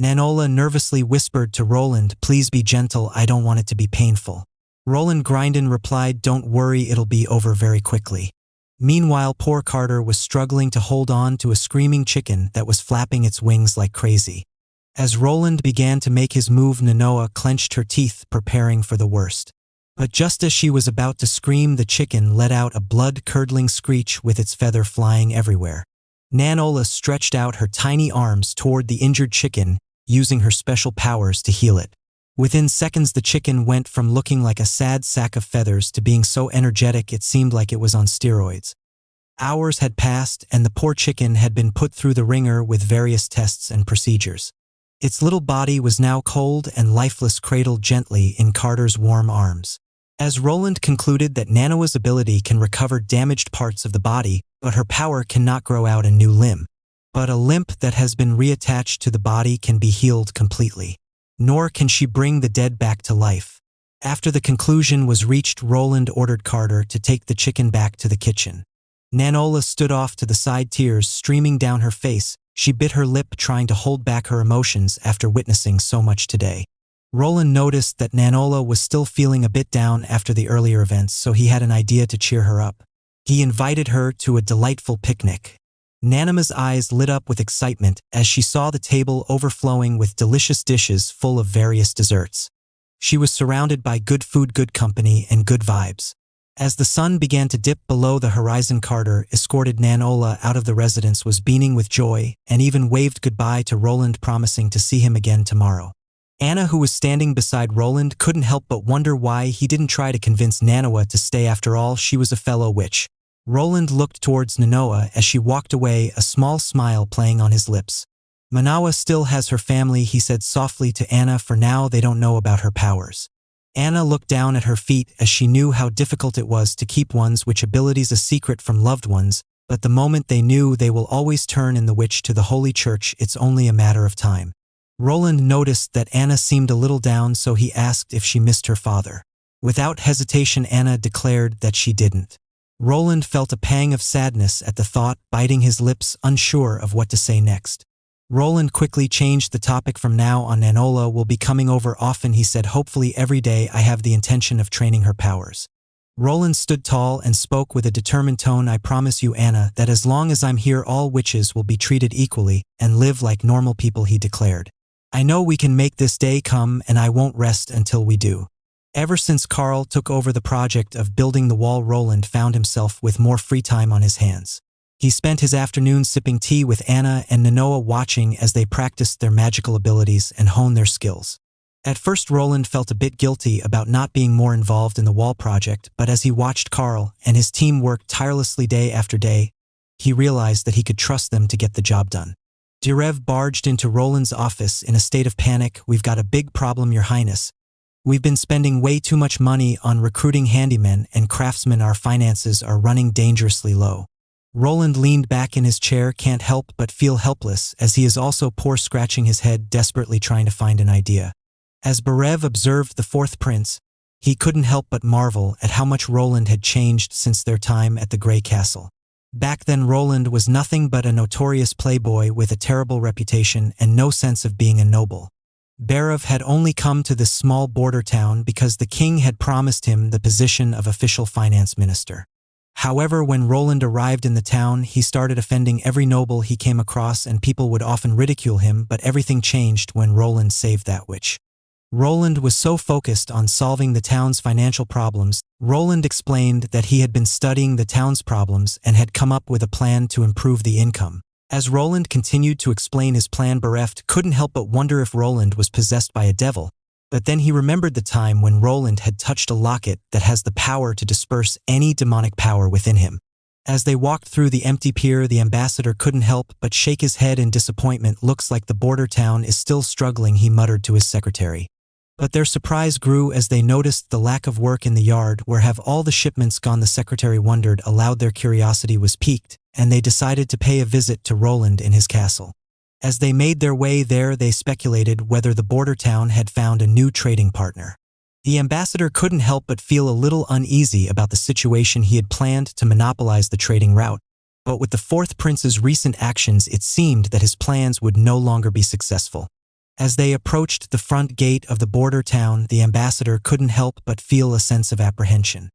Nanola nervously whispered to Roland, "Please be gentle, I don't want it to be painful." Roland Grindin replied, "Don't worry, it'll be over very quickly." Meanwhile, poor Carter was struggling to hold on to a screaming chicken that was flapping its wings like crazy. As Roland began to make his move, Nanoa clenched her teeth, preparing for the worst. But just as she was about to scream, the chicken let out a blood-curdling screech with its feather flying everywhere. Nanola stretched out her tiny arms toward the injured chicken, using her special powers to heal it. Within seconds, the chicken went from looking like a sad sack of feathers to being so energetic it seemed like it was on steroids. Hours had passed, and the poor chicken had been put through the ringer with various tests and procedures. Its little body was now cold and lifeless, cradled gently in Carter's warm arms. As Roland concluded that Nanoa's ability can recover damaged parts of the body, but her power cannot grow out a new limb. But a limp that has been reattached to the body can be healed completely. Nor can she bring the dead back to life. After the conclusion was reached, Roland ordered Carter to take the chicken back to the kitchen. Nanola stood off to the side, tears streaming down her face. She bit her lip, trying to hold back her emotions after witnessing so much today. Roland noticed that Nanola was still feeling a bit down after the earlier events, so he had an idea to cheer her up. He invited her to a delightful picnic. Nanoma's eyes lit up with excitement as she saw the table overflowing with delicious dishes full of various desserts. She was surrounded by good food, good company, and good vibes. As the sun began to dip below the horizon, Carter escorted Nanola out of the residence, was beaming with joy, and even waved goodbye to Roland, promising to see him again tomorrow. Anna, who was standing beside Roland, couldn't help but wonder why he didn't try to convince Nanoa to stay. After all, she was a fellow witch. Roland looked towards Nanoa as she walked away, a small smile playing on his lips. "Manawa still has her family," he said softly to Anna. "For now, they don't know about her powers." Anna looked down at her feet as she knew how difficult it was to keep one's witch abilities a secret from loved ones, but the moment they knew, they will always turn in the witch to the Holy Church. It's only a matter of time. Roland noticed that Anna seemed a little down, so he asked if she missed her father. Without hesitation, Anna declared that she didn't. Roland felt a pang of sadness at the thought, biting his lips, unsure of what to say next. Roland quickly changed the topic. "From now on, Nanola will be coming over often," he said. "Hopefully every day. I have the intention of training her powers." Roland stood tall and spoke with a determined tone. "I promise you, Anna, that as long as I'm here, all witches will be treated equally and live like normal people," he declared. "I know we can make this day come, and I won't rest until we do." Ever since Carl took over the project of building the wall, Roland found himself with more free time on his hands. He spent his afternoon sipping tea with Anna and Nanoa, watching as they practiced their magical abilities and honed their skills. At first, Roland felt a bit guilty about not being more involved in the wall project, but as he watched Carl and his team work tirelessly day after day, he realized that he could trust them to get the job done. Direv barged into Roland's office in a state of panic. "We've got a big problem, Your Highness. We've been spending way too much money on recruiting handymen and craftsmen. Our finances are running dangerously low." Roland leaned back in his chair, can't help but feel helpless, as he is also poor, scratching his head, desperately trying to find an idea. As Barev observed the fourth prince, he couldn't help but marvel at how much Roland had changed since their time at the Grey Castle. Back then, Roland was nothing but a notorious playboy with a terrible reputation and no sense of being a noble. Barev had only come to this small border town because the king had promised him the position of official finance minister. However, when Roland arrived in the town, he started offending every noble he came across, and people would often ridicule him, but everything changed when Roland saved that witch. Roland was so focused on solving the town's financial problems. Roland explained that he had been studying the town's problems and had come up with a plan to improve the income. As Roland continued to explain his plan, Bereft couldn't help but wonder if Roland was possessed by a devil. But then he remembered the time when Roland had touched a locket that has the power to disperse any demonic power within him. As they walked through the empty pier, the ambassador couldn't help but shake his head in disappointment. "Looks like the border town is still struggling," he muttered to his secretary. But their surprise grew as they noticed the lack of work in the yard. "Where have all the shipments gone?" the secretary wondered aloud. Their curiosity was piqued, and they decided to pay a visit to Roland in his castle. As they made their way there, they speculated whether the border town had found a new trading partner. The ambassador couldn't help but feel a little uneasy about the situation. He had planned to monopolize the trading route, but with the fourth prince's recent actions, it seemed that his plans would no longer be successful. As they approached the front gate of the border town, the ambassador couldn't help but feel a sense of apprehension.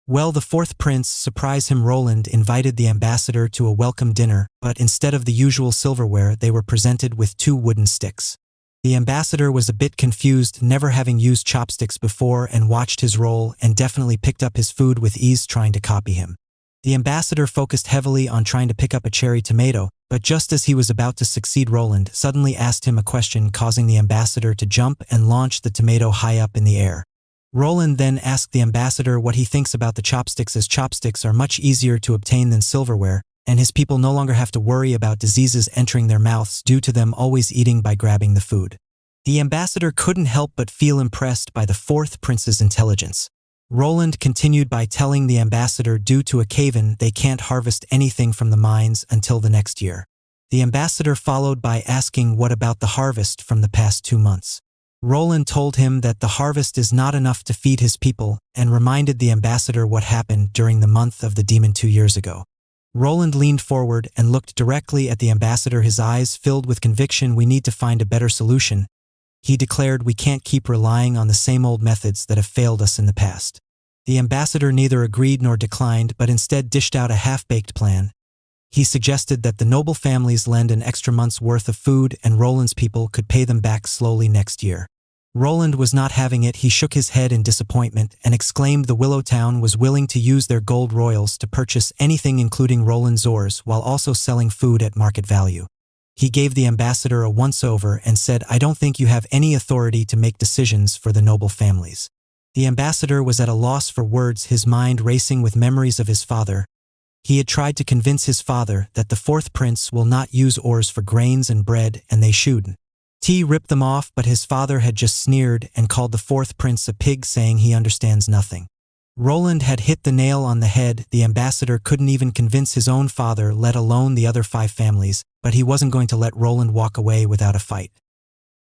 Well, the fourth prince, surprise him, Roland invited the ambassador to a welcome dinner, but instead of the usual silverware, they were presented with 2 wooden sticks. The ambassador was a bit confused, never having used chopsticks before, and watched his role and definitely picked up his food with ease, trying to copy him. The ambassador focused heavily on trying to pick up a cherry tomato, but just as he was about to succeed, Roland suddenly asked him a question, causing the ambassador to jump and launch the tomato high up in the air. Roland then asked the ambassador what he thinks about the chopsticks, as chopsticks are much easier to obtain than silverware, and his people no longer have to worry about diseases entering their mouths due to them always eating by grabbing the food. The ambassador couldn't help but feel impressed by the fourth prince's intelligence. Roland continued by telling the ambassador due to a cave-in they can't harvest anything from the mines until the next year. The ambassador followed by asking what about the harvest from the past 2 months. Roland told him that the harvest is not enough to feed his people and reminded the ambassador what happened during the month of the demon 2 years ago. Roland leaned forward and looked directly at the ambassador, his eyes filled with conviction. We need to find a better solution. He declared, we can't keep relying on the same old methods that have failed us in the past. The ambassador neither agreed nor declined, but instead dished out a half-baked plan. He suggested that the noble families lend an extra month's worth of food and Roland's people could pay them back slowly next year. Roland was not having it. He shook his head in disappointment and exclaimed the Willow Town was willing to use their gold royals to purchase anything including Roland's ores while also selling food at market value. He gave the ambassador a once-over and said, I don't think you have any authority to make decisions for the noble families. The ambassador was at a loss for words, his mind racing with memories of his father. He had tried to convince his father that the fourth prince will not use ores for grains and bread and they shouldn't. Rip them off, but his father had just sneered and called the fourth prince a pig, saying he understands nothing. Roland had hit the nail on the head. The ambassador couldn't even convince his own father, let alone the other 5 families, but he wasn't going to let Roland walk away without a fight.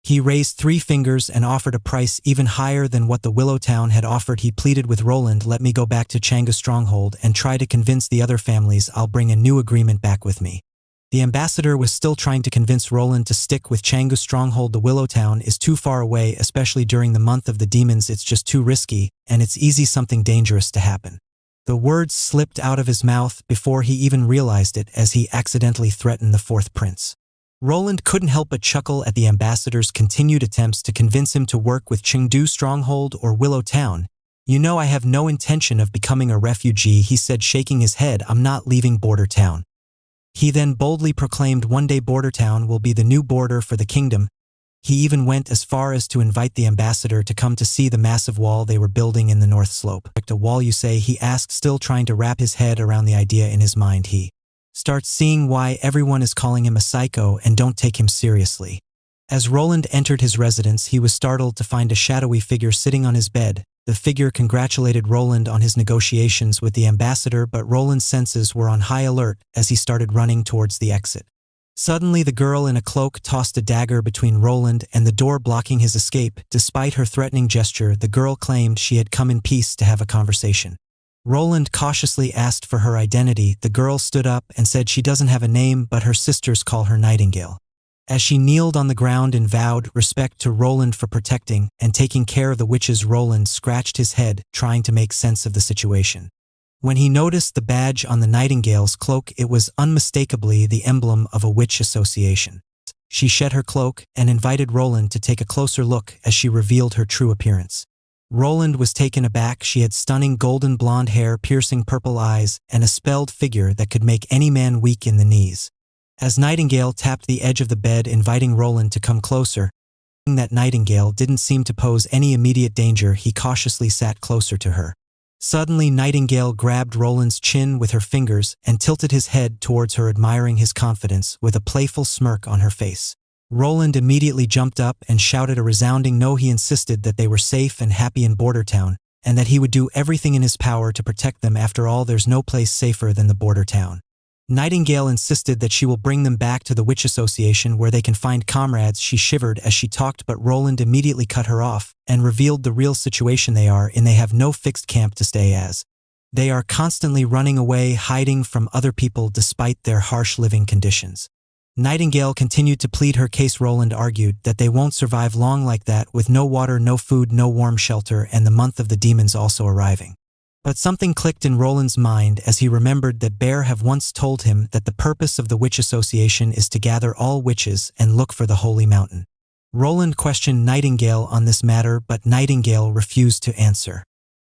He raised 3 fingers and offered a price even higher than what the Willow Town had offered. He pleaded with Roland, let me go back to Changa's stronghold and try to convince the other families I'll bring a new agreement back with me. The ambassador was still trying to convince Roland to stick with Changa's stronghold. The Willow Town is too far away, especially during the month of the demons. It's just too risky, and it's easy something dangerous to happen. The words slipped out of his mouth before he even realized it, as he accidentally threatened the fourth prince. Roland couldn't help but chuckle at the ambassador's continued attempts to convince him to work with Chengdu Stronghold or Willow Town. You know, I have no intention of becoming a refugee, he said, shaking his head. I'm not leaving Border Town. He then boldly proclaimed one day Border Town will be the new border for the kingdom. He even went as far as to invite the ambassador to come to see the massive wall they were building in the north slope. A wall, you say? He asked, still trying to wrap his head around the idea in his mind. He starts seeing why everyone is calling him a psycho and don't take him seriously. As Roland entered his residence, he was startled to find a shadowy figure sitting on his bed. The figure congratulated Roland on his negotiations with the ambassador, but Roland's senses were on high alert as he started running towards the exit. Suddenly, the girl in a cloak tossed a dagger between Roland and the door, blocking his escape. Despite her threatening gesture, the girl claimed she had come in peace to have a conversation. Roland cautiously asked for her identity. The girl stood up and said she doesn't have a name, but her sisters call her Nightingale. As she kneeled on the ground and vowed respect to Roland for protecting and taking care of the witches, Roland scratched his head, trying to make sense of the situation. When he noticed the badge on the Nightingale's cloak, it was unmistakably the emblem of a witch association. She shed her cloak and invited Roland to take a closer look as she revealed her true appearance. Roland was taken aback. She had stunning golden blonde hair, piercing purple eyes, and a spelled figure that could make any man weak in the knees. As Nightingale tapped the edge of the bed, inviting Roland to come closer, that Nightingale didn't seem to pose any immediate danger, he cautiously sat closer to her. Suddenly, Nightingale grabbed Roland's chin with her fingers and tilted his head towards her, admiring his confidence with a playful smirk on her face. Roland immediately jumped up and shouted a resounding no. He insisted that they were safe and happy in Border Town, and that he would do everything in his power to protect them. After all, there's no place safer than the Border Town. Nightingale insisted that she will bring them back to the Witch Association where they can find comrades. She shivered as she talked, but Roland immediately cut her off and revealed the real situation they are in. They have no fixed camp to stay as. They are constantly running away, hiding from other people despite their harsh living conditions. Nightingale continued to plead her case. Roland argued that they won't survive long like that, with no water, no food, no warm shelter, and the month of the demons also arriving. But something clicked in Roland's mind as he remembered that Bear have once told him that the purpose of the Witch Association is to gather all witches and look for the Holy Mountain. Roland questioned Nightingale on this matter, but Nightingale refused to answer.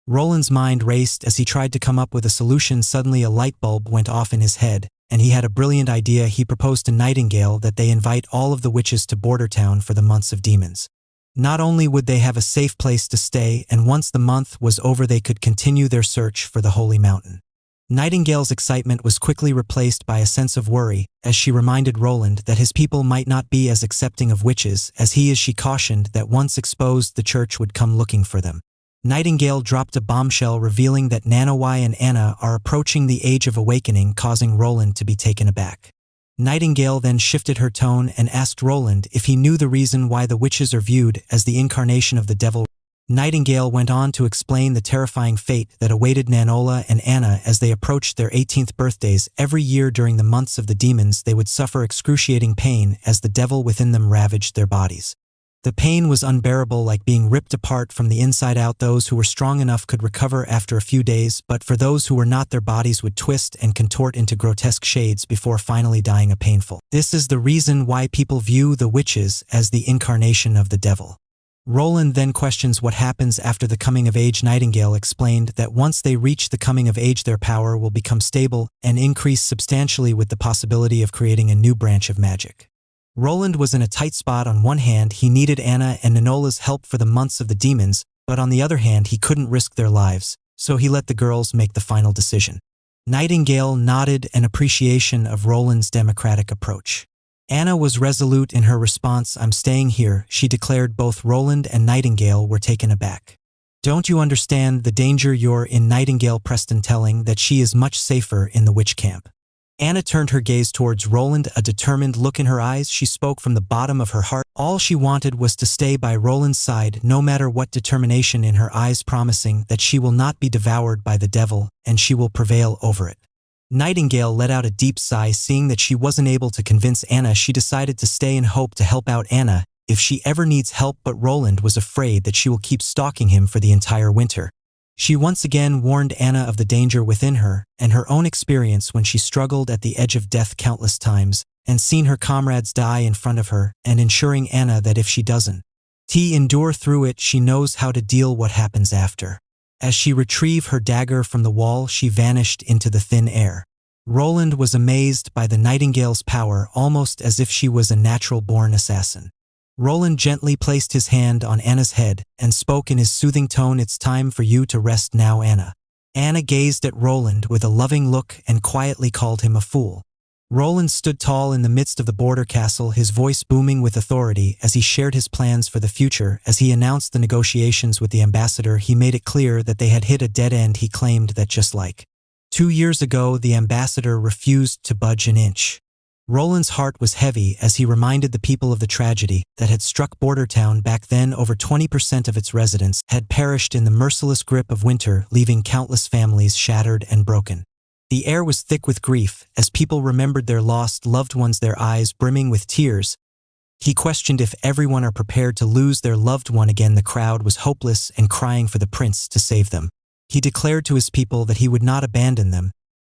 Roland's mind raced as he tried to come up with a solution. Suddenly a light bulb went off in his head, and he had a brilliant idea. He proposed to Nightingale that they invite all of the witches to Bordertown for the months of demons. Not only would they have a safe place to stay, and once the month was over they could continue their search for the Holy Mountain. Nightingale's excitement was quickly replaced by a sense of worry, as she reminded Roland that his people might not be as accepting of witches as he is. She cautioned that once exposed the church would come looking for them. Nightingale dropped a bombshell revealing that Nanowai and Anna are approaching the age of awakening, causing Roland to be taken aback. Nightingale then shifted her tone and asked Roland if he knew the reason why the witches are viewed as the incarnation of the devil. Nightingale went on to explain the terrifying fate that awaited Nanola and Anna as they approached their 18th birthdays. Every year during the months of the demons they would suffer excruciating pain as the devil within them ravaged their bodies. The pain was unbearable, like being ripped apart from the inside out. Those who were strong enough could recover after a few days, but for those who were not, their bodies would twist and contort into grotesque shades before finally dying a painful. This is the reason why people view the witches as the incarnation of the devil. Roland then questions what happens after the coming of age. Nightingale explained that once they reach the coming of age their power will become stable and increase substantially, with the possibility of creating a new branch of magic. Roland was in a tight spot. On one hand, he needed Anna and Nanola's help for the months of the demons, but on the other hand, he couldn't risk their lives, so he let the girls make the final decision. Nightingale nodded in appreciation of Roland's democratic approach. Anna was resolute in her response. "I'm staying here," she declared. Both Roland and Nightingale were taken aback. "Don't you understand the danger you're in?" Nightingale pressed, telling that she is much safer in the witch camp. Anna turned her gaze towards Roland, a determined look in her eyes. She spoke from the bottom of her heart. All she wanted was to stay by Roland's side, no matter what. Determination in her eyes, promising that she will not be devoured by the devil and she will prevail over it. Nightingale let out a deep sigh. Seeing that she wasn't able to convince Anna, she decided to stay and hope to help out Anna if she ever needs help, but Roland was afraid that she will keep stalking him for the entire winter. She once again warned Anna of the danger within her and her own experience when she struggled at the edge of death countless times and seen her comrades die in front of her, and ensuring Anna that if she doesn't endure through it, she knows how to deal what happens after. As she retrieved her dagger from the wall, she vanished into the thin air. Roland was amazed by the Nightingale's power, almost as if she was a natural-born assassin. Roland gently placed his hand on Anna's head and spoke in his soothing tone, "It's time for you to rest now, Anna." Anna gazed at Roland with a loving look and quietly called him a fool. Roland stood tall in the midst of the border castle, his voice booming with authority as he shared his plans for the future. As he announced the negotiations with the ambassador, he made it clear that they had hit a dead end. He claimed that just like 2 years ago, the ambassador refused to budge an inch. Roland's heart was heavy as he reminded the people of the tragedy that had struck Bordertown back then. Over 20% of its residents had perished in the merciless grip of winter, leaving countless families shattered and broken. The air was thick with grief as people remembered their lost loved ones, their eyes brimming with tears. He questioned if everyone are prepared to lose their loved one again. The crowd was hopeless and crying for the prince to save them. He declared to his people that he would not abandon them.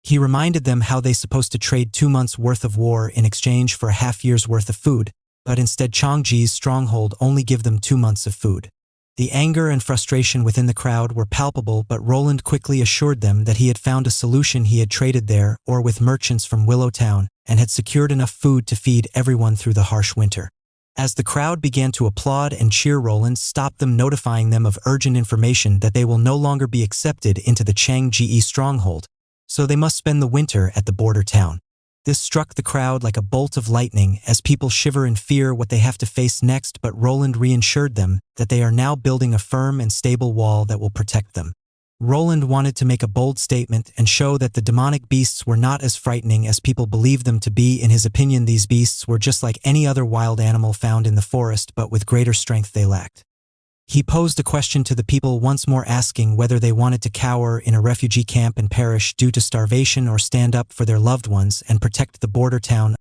He reminded them how they supposed to trade 2 months' worth of war in exchange for a half-year's worth of food, but instead Changji's stronghold only give them 2 months of food. The anger and frustration within the crowd were palpable, but Roland quickly assured them that he had found a solution. He had traded there or with merchants from Willowtown and had secured enough food to feed everyone through the harsh winter. As the crowd began to applaud and cheer, Roland stopped them, notifying them of urgent information that they will no longer be accepted into the Changji stronghold, so they must spend the winter at the border town. This struck the crowd like a bolt of lightning as people shiver in fear what they have to face next, but Roland reassured them that they are now building a firm and stable wall that will protect them. Roland wanted to make a bold statement and show that the demonic beasts were not as frightening as people believed them to be. In his opinion, these beasts were just like any other wild animal found in the forest, but with greater strength they lacked. He posed a question to the people, once more asking whether they wanted to cower in a refugee camp and perish due to starvation or stand up for their loved ones and protect the border town.